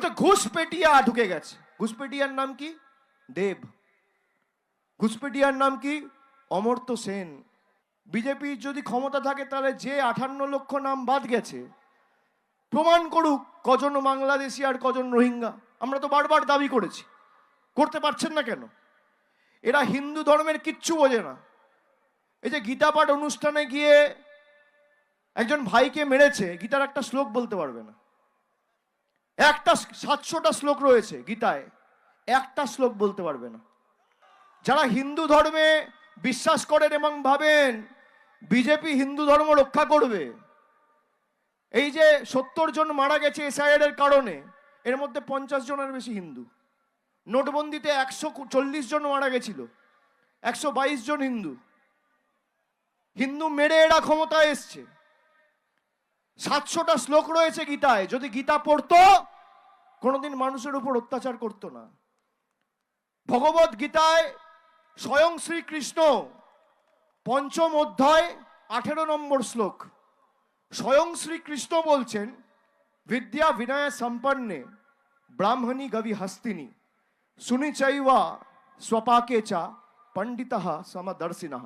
বলছে ঘুষপেটিয়া ঢুকে গেছে। ঘুষপেটিয়ার নাম কি? দেব। ঘুষপেটিয়ার নাম কি? অমর্ত্য সেন। বিজেপির যদি ক্ষমতা থাকে তাহলে যে 58 লক্ষ নাম বাদ গেছে প্রমাণ করুক কজন বাংলাদেশি আর কজন রোহিঙ্গা। আমরা তো বারবার দাবি করেছি, করতে পারছেন না কেন? এরা হিন্দু ধর্মের কিচ্ছু বোঝে না। এই যে গীতা পাঠ অনুষ্ঠানে গিয়ে একজন ভাইকে মেরেছে, গীতার একটা শ্লোক বলতে পারবে না। একটা 700টা শ্লোক রয়েছে গীতায়, একটা শ্লোক বলতে পারবে না। যারা হিন্দু ধর্মে বিশ্বাস করেন এবং ভাবেন বিজেপি হিন্দু ধর্ম রক্ষা করবে, এই যে 70 জন মারা গেছে এসআইআর এর কারণে, এর মধ্যে 50 জনের বেশি হিন্দু। নোটবন্দিতে 140 জন মারা গেছিল, 122 জন হিন্দু। হিন্দু মেরে এরা ক্ষমতায় এসছে। 700টা শ্লোক রয়েছে গীতায়, যদি গীতা পড়তো কোনোদিন মানুষের উপর অত্যাচার করতো না। ভগবত গীতায় স্বয়ং শ্রীকৃষ্ণ 5ম অধ্যায় 18 নম্বর শ্লোক, স্বয়ং শ্রীকৃষ্ণ বলছেন বিদ্যা বিনয় সম্পন্নে ব্রাহ্মণী গবি হস্তিনী সুনিচৈবা স্বপাকে চা পণ্ডিতঃ সমদর্শিনঃ।